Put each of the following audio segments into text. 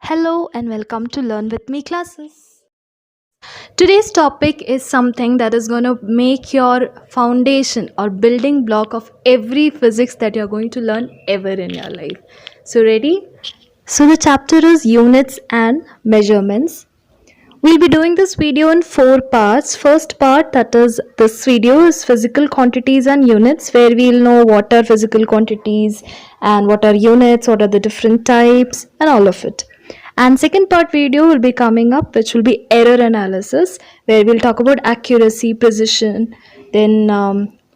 Hello and welcome to Learn With Me classes. Today's topic is something that is going to make your foundation or building block of every physics that you're going to learn ever in your life. So, ready? So, the chapter is units and measurements. We'll be doing this video in four parts. First part, that is this video, is physical quantities and units, where we'll know what are physical quantities and what are units, what are the different types, and all of it. And second part video will be coming up, which will be error analysis, where we'll talk about accuracy, precision, then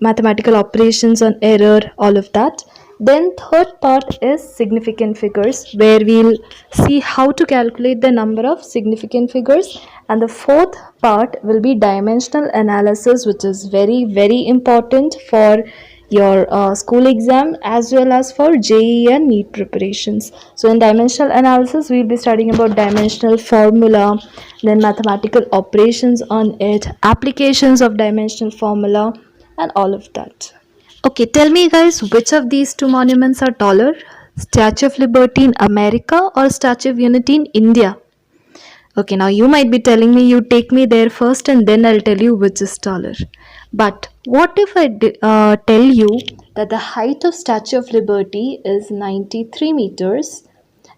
mathematical operations on error, all of that. Then third part is significant figures, where we'll see how to calculate the number of significant figures. And the fourth part will be dimensional analysis, which is very important for your school exam as well as for JEE and NEET preparations. So in dimensional analysis, we'll be studying about dimensional formula, then mathematical operations on it, applications of dimensional formula, and all of that. Okay, tell me guys, which of these two monuments are taller? Statue of Liberty in America or Statue of Unity in India? Okay, now you might be telling me you take me there first and then I'll tell you which is taller. But what if I tell you that the height of Statue of Liberty is 93 meters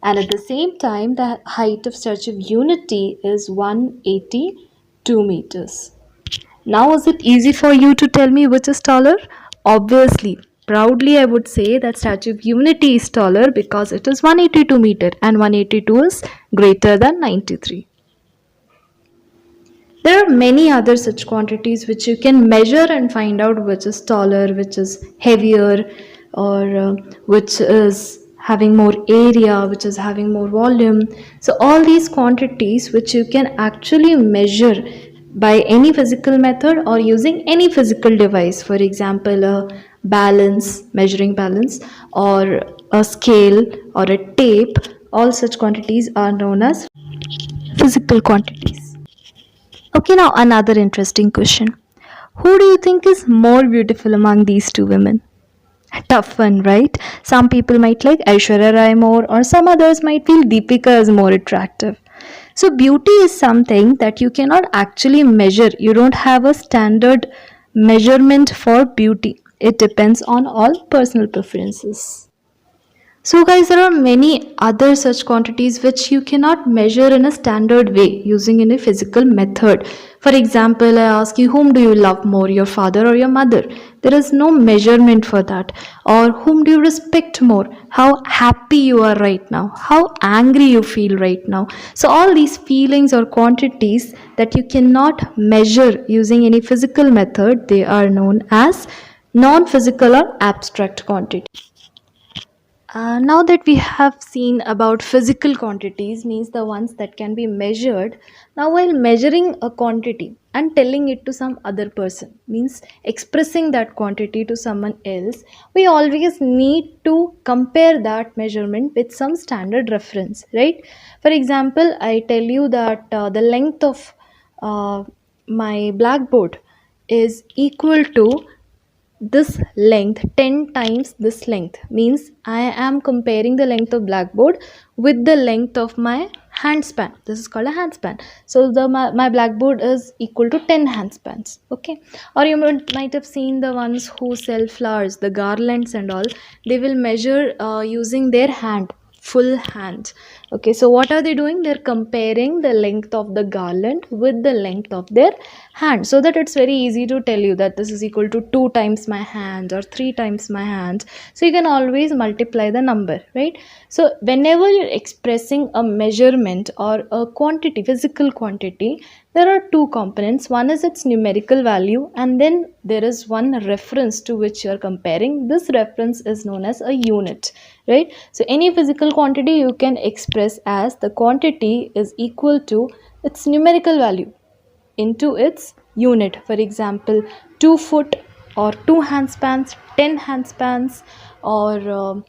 and at the same time the height of Statue of Unity is 182 meters? Now, is it easy for you to tell me which is taller? Obviously, proudly I would say that Statue of Unity is taller because it is 182 meter and 182 is greater than 93. There are many other such quantities which you can measure and find out which is taller, which is heavier, or which is having more area, which is having more volume. So, all these quantities which you can actually measure by any physical method or using any physical device, for example, a balance, measuring balance, or a scale or a tape, all such quantities are known as physical quantities. Okay, now another interesting question. Who do you think is more beautiful among these two women? Tough one, right? Some people might like Aishwarya Rai more, or some others might feel Deepika is more attractive. So, beauty is something that you cannot actually measure. You don't have a standard measurement for beauty, it depends on all personal preferences. So, guys, there are many other such quantities which you cannot measure in a standard way using in a physical method. For example, I ask you, whom do you love more, your father or your mother? There is no measurement for that. Or whom do you respect more? How happy you are right now? How angry you feel right now? So, all these feelings or quantities that you cannot measure using any physical method, they are known as non-physical or abstract quantities. Now that we have seen about physical quantities, means the ones that can be measured. Now, while measuring a quantity and telling it to some other person, means expressing that quantity to someone else, we always need to compare that measurement with some standard reference, right? For example, I tell you that the length of uh, my blackboard is equal to this length 10 times this length, means I am comparing the length of blackboard with the length of my handspan. This is called a handspan. So my blackboard is equal to 10 handspans. Okay, or you might have seen the ones who sell flowers, the garlands and all. They will measure using their hand, full hand. Okay, so what are they doing? They're comparing the length of the garland with the length of their hand, so that it's very easy to tell you that this is equal to 2 times my hand or 3 times my hand. So you can always multiply the number, right? So whenever you're expressing a measurement or a quantity, physical quantity, there are two components. One is its numerical value, and then there is one reference to which you are comparing. This reference is known as a unit, right? So any physical quantity you can express as the quantity is equal to its numerical value into its unit. For example, 2 foot or 2 handspans, 10 handspans, or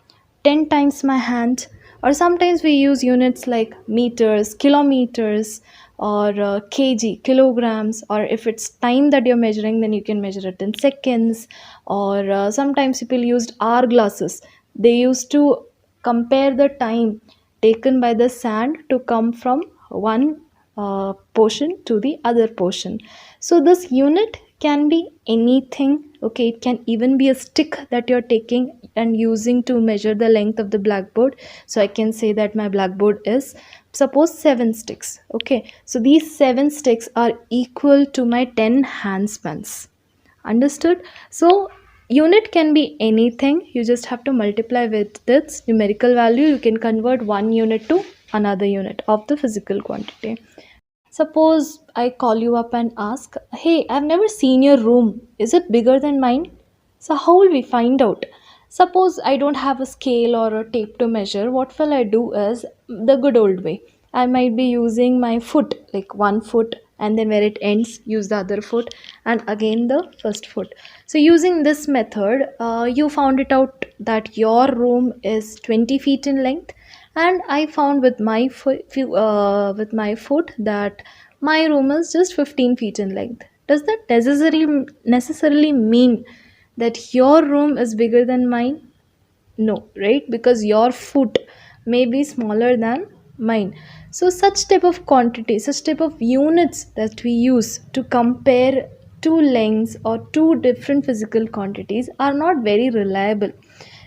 10 times my hand. Or sometimes we use units like meters, kilometers, or kg, kilograms. Or if it's time that you're measuring, then you can measure it in seconds. Or sometimes people used hour glasses. They used to compare the time taken by the sand to come from one portion to the other portion. So this unit can be anything. Okay, it can even be a stick that you're taking and using to measure the length of the blackboard. So I can say that my blackboard is, suppose, 7 sticks. Okay, so these 7 sticks are equal to my 10 handspans. Understood? So unit can be anything. You just have to multiply with its numerical value. You can convert one unit to another unit of the physical quantity. Suppose I call you up and ask, hey, I've never seen your room. Is it bigger than mine? So, how will we find out? Suppose I don't have a scale or a tape to measure. What will I do is the good old way. I might be using my foot, like 1 foot, and then where it ends, use the other foot, and again the first foot. So, using this method, you found it out that your room is 20 feet in length, and I found with my foot that my room is just 15 feet in length. Does that necessarily mean that your room is bigger than mine? No, right? Because your foot may be smaller than mine. So such type of quantity, such type of units that we use to compare two lengths or two different physical quantities are not very reliable.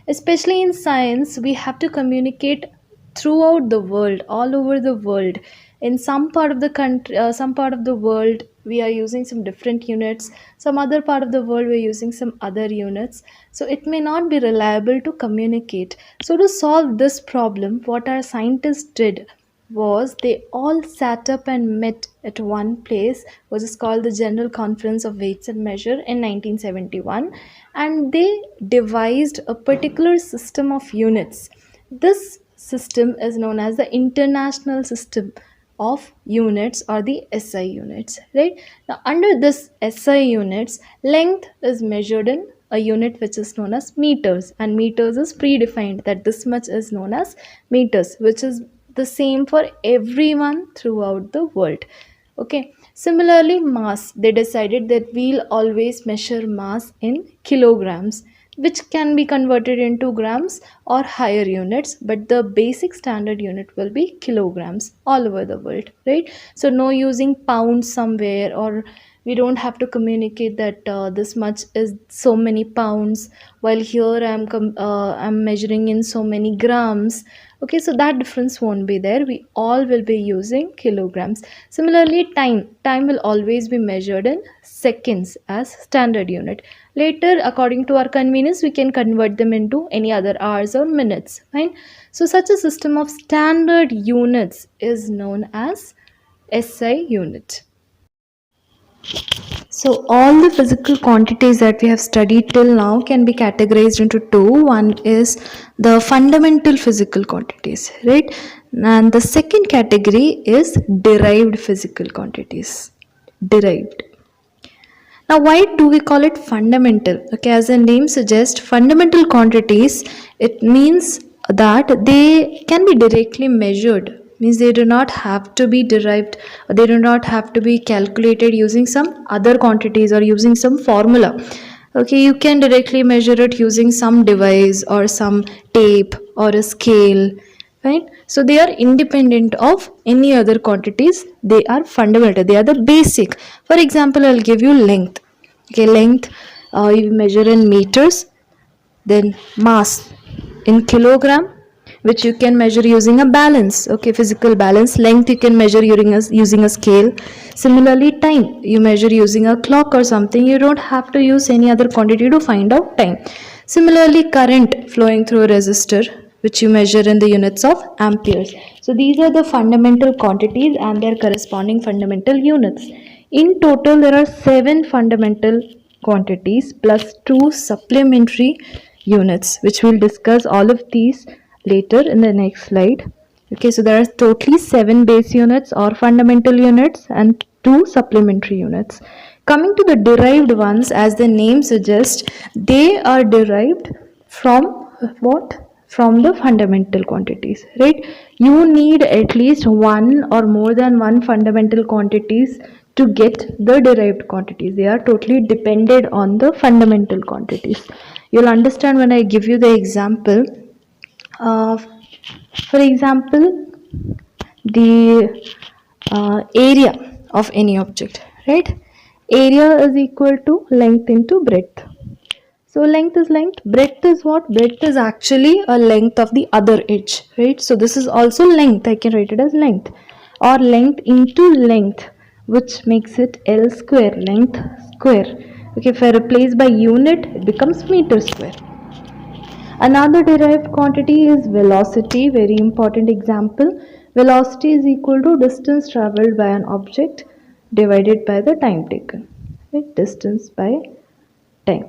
Especially in science, we have to communicate throughout the world, all over the world. In some part of the country, some part of the world, we are using some different units. Some other part of the world, we're using some other units. So it may not be reliable to communicate. So to solve this problem, what our scientists did was they all sat up and met at one place, which is called the General Conference of Weights and Measure in 1971, and they devised a particular system of units. This system is known as the International System of Units, or the SI units, right? Now under this SI units, length is measured in a unit which is known as meters, and meters is predefined that this much is known as meters, which is the same for everyone throughout the world. Okay, similarly, mass, they decided that we'll always measure mass in kilograms, which can be converted into grams or higher units, but the basic standard unit will be kilograms all over the world, right? So no using pounds somewhere, or we don't have to communicate that this much is so many pounds, while here I'm measuring in so many grams. Okay, so that difference won't be there. We all will be using kilograms. Similarly, time will always be measured in seconds as standard unit. Later, according to our convenience, we can convert them into any other hours or minutes, fine? So such a system of standard units is known as SI unit. So all the physical quantities that we have studied till now can be categorized into two. One is the fundamental physical quantities, right? And the second category is derived physical quantities. Derived. Now, why do we call it fundamental? Okay, as the name suggests, fundamental quantities, it means that they can be directly measured. Means they do not have to be derived, they do not have to be calculated using some other quantities or using some formula. Okay, you can directly measure it using some device or some tape or a scale, right? So they are independent of any other quantities. They are fundamental, they are the basic. For example, I'll give you length. Okay, length, you measure in meters. Then mass in kilogram, which you can measure using a balance. Okay, physical balance. Length you can measure using a scale. Similarly, time you measure using a clock or something. You don't have to use any other quantity to find out time. Similarly, current flowing through a resistor, which you measure in the units of amperes. So these are the fundamental quantities and their corresponding fundamental units. In total, there are 7 fundamental quantities plus 2 supplementary units, which we'll discuss all of these later in the next slide. Okay, so there are totally 7 base units or fundamental units and 2 supplementary units. Coming to the derived ones, as the name suggests, they are derived from what? From the fundamental quantities, right? You need at least one or more than one fundamental quantities to get the derived quantities. They are totally dependent on the fundamental quantities. You'll understand when I give you the example. For example, the area of any object, right? Area is equal to length into breadth. So length is length, breadth is what? Breadth is actually a length of the other edge, right? So this is also length, I can write it as length, or length into length, which makes it L square, length square. Okay, if I replace by unit, it becomes meter square. Another derived quantity is velocity, very important example. Velocity is equal to distance traveled by an object divided by the time taken, right? Distance by time.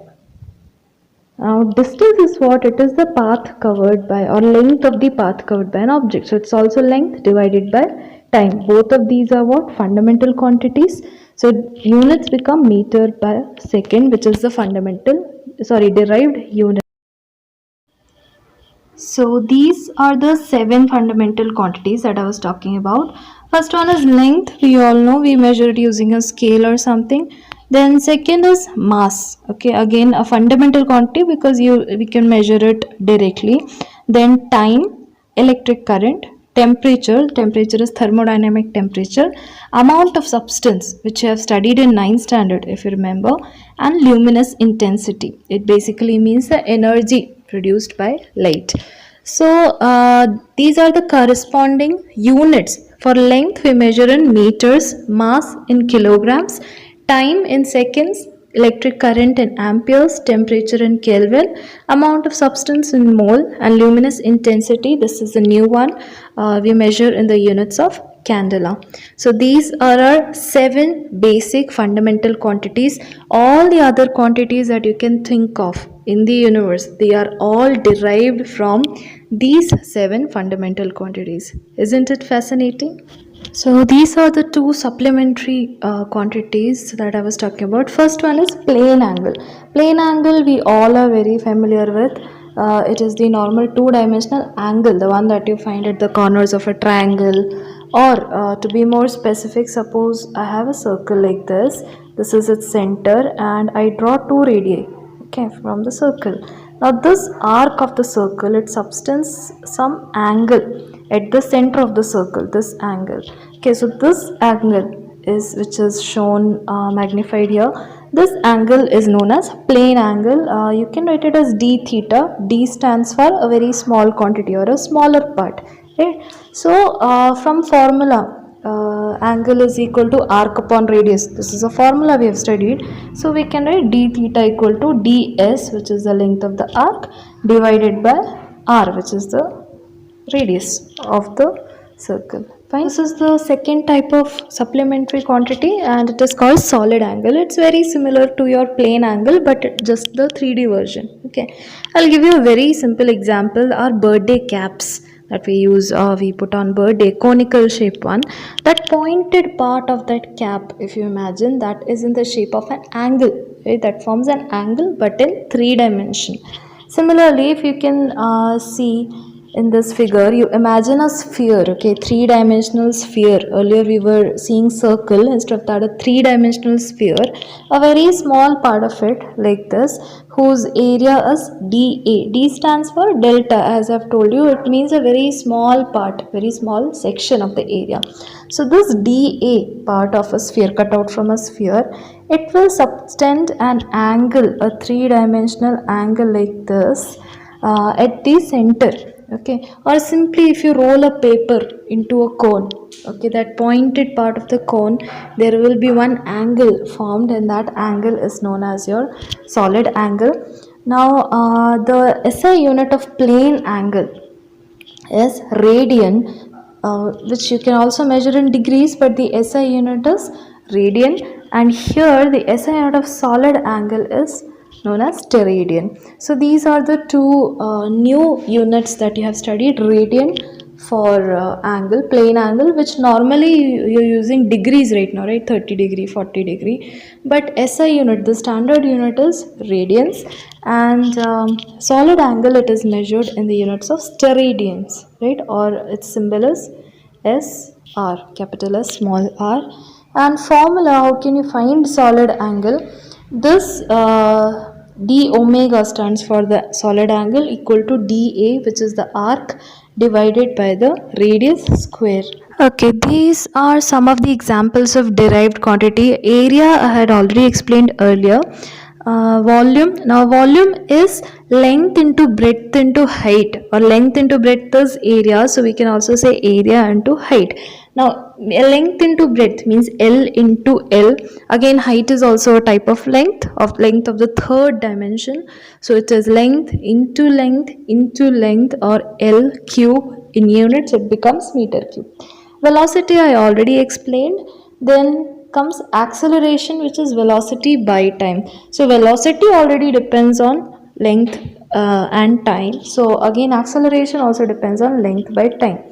Now, distance is what? It is the path covered by, or length of the path covered by an object. So, it's also length divided by time. Both of these are what? Fundamental quantities. So, units become meter per second, which is the derived unit. So, these are the 7 fundamental quantities that I was talking about. First one is length. We all know we measure it using a scale or something. Then second is mass. Okay, again a fundamental quantity because we can measure it directly. Then time, electric current, temperature is thermodynamic temperature, amount of substance which you have studied in 9th standard if you remember, and luminous intensity. It basically means the energy produced by light. So these are the corresponding units. For length we measure in meters, mass in kilograms, time in seconds, electric current in amperes, temperature in Kelvin, amount of substance in mole, and luminous intensity, this is a new one, we measure in the units of candela. So these are our 7 basic fundamental quantities. All the other quantities that you can think of in the universe, they are all derived from these 7 fundamental quantities. Isn't it fascinating? So these are the 2 supplementary quantities that I was talking about. First one is plane angle. Plane angle we all are very familiar with. It is the normal 2-dimensional angle, the one that you find at the corners of a triangle. Or to be more specific, suppose I have a circle like this. This is its center and I draw 2 radii, okay, from the circle. Now this arc of the circle, it subtends some angle at the center of the circle, this angle. Okay, so this angle is, which is shown magnified here, this angle is known as plane angle. You can write it as d theta. D stands for a very small quantity or a smaller part, right? So from formula, angle is equal to arc upon radius. This is a formula we have studied. So we can write d theta equal to ds, which is the length of the arc, divided by r, which is the radius of the circle. Fine. This is the second type of supplementary quantity and it is called solid angle. It's very similar to your plane angle but just the 3D version. Okay, I'll give you a very simple example. Our birthday caps that we use, we put on birthday, conical shape one. That pointed part of that cap, if you imagine, that is in the shape of an angle, right? That forms an angle but in 3 dimension. Similarly, if you can see in this figure, you imagine a sphere, okay, 3-dimensional sphere. Earlier we were seeing circle, instead of that a 3-dimensional sphere, a very small part of it like this, whose area is dA. D stands for delta, as I've told you, it means a very small part, very small section of the area. So this dA part of a sphere, cut out from a sphere, it will subtend an angle, a 3-dimensional angle like this at the center. Okay, or simply if you roll a paper into a cone, okay, that pointed part of the cone, there will be one angle formed and that angle is known as your solid angle. Now the SI unit of plane angle is radian, which you can also measure in degrees, but the SI unit is radian, and here the SI unit of solid angle is known as steradian. So these are the 2 new units that you have studied. Radian for angle, plane angle, which normally you're using degrees right now, right? 30 degree, 40 degree. But SI unit, the standard unit is radians, and solid angle, it is measured in the units of steradians, right? Or its symbol is SR, capital S, small r. And formula, how can you find solid angle? This d omega stands for the solid angle equal to dA, which is the arc, divided by the radius square. Okay, these are some of the examples of derived quantity. Area I had already explained earlier. Volume. Now, volume is length into breadth into height, or length into breadth is area. So we can also say area into height. Now, length into breadth means L into L. Again, height is also a type of length of the third dimension. So it is length into length, or L cube in units. It becomes meter cube. Velocity I already explained. Then comes acceleration, which is velocity by time. So velocity already depends on length and time. So again, acceleration also depends on length by time.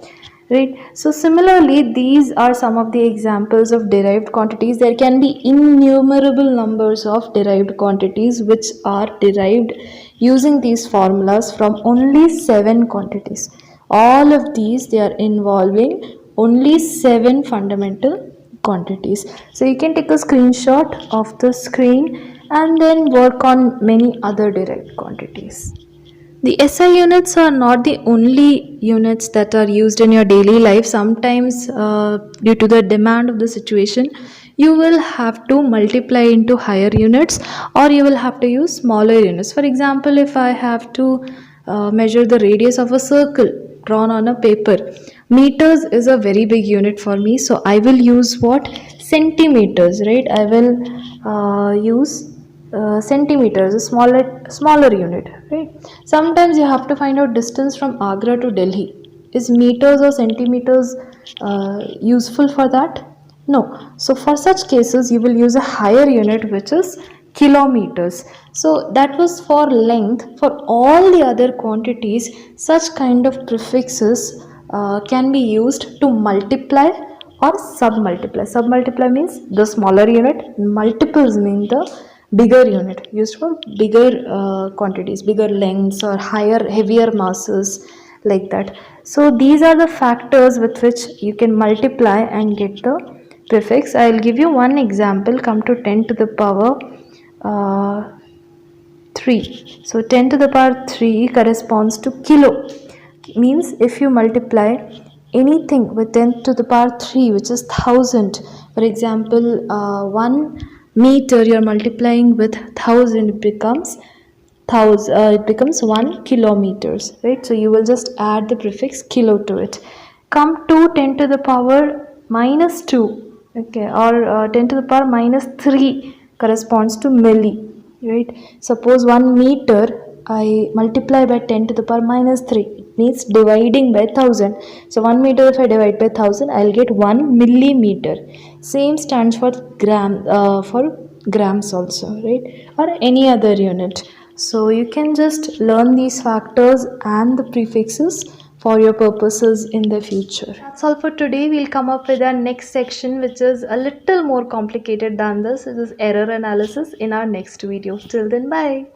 Right. So similarly, these are some of the examples of derived quantities. There can be innumerable numbers of derived quantities which are derived using these formulas from only 7 quantities. All of these, they are involving only 7 fundamental quantities. So you can take a screenshot of the screen and then work on many other derived quantities. The SI units are not the only units that are used in your daily life. Sometimes, due to the demand of the situation, you will have to multiply into higher units, or you will have to use smaller units. For example, if I have to measure the radius of a circle drawn on a paper, meters is a very big unit for me, so I will use what? Centimeters, right? I will use centimeters, a smaller unit, right? Sometimes you have to find out distance from Agra to Delhi. Is meters or centimeters useful for that? No. So for such cases, you will use a higher unit, which is kilometers. So that was for length. For all the other quantities, such kind of prefixes can be used to multiply or submultiply. Submultiply means the smaller unit, multiples mean the bigger unit, used for bigger quantities, bigger lengths, or higher, heavier masses, like that. So these are the factors with which you can multiply and get the prefix. I will give you one example. Come to 10 to the power 3. So 10 to the power 3 corresponds to kilo. Means if you multiply anything with 10 to the power 3, which is 1000, for example, 1 meter you are multiplying with 1000, it becomes 1 kilometers, right? So you will just add the prefix kilo to it. Come to 10 to the power minus 2, okay, or 10 to the power minus 3 corresponds to milli, right? Suppose 1 meter I multiply by 10 to the power minus 3, it means dividing by 1000. So 1 meter, if I divide by 1000, I'll get 1 millimeter. Same stands for grams also, right? Or any other unit. So you can just learn these factors and the prefixes for your purposes in the future. That's all for today. We'll come up with our next section, which is a little more complicated than this. It is error analysis, in our next video. Till then, bye.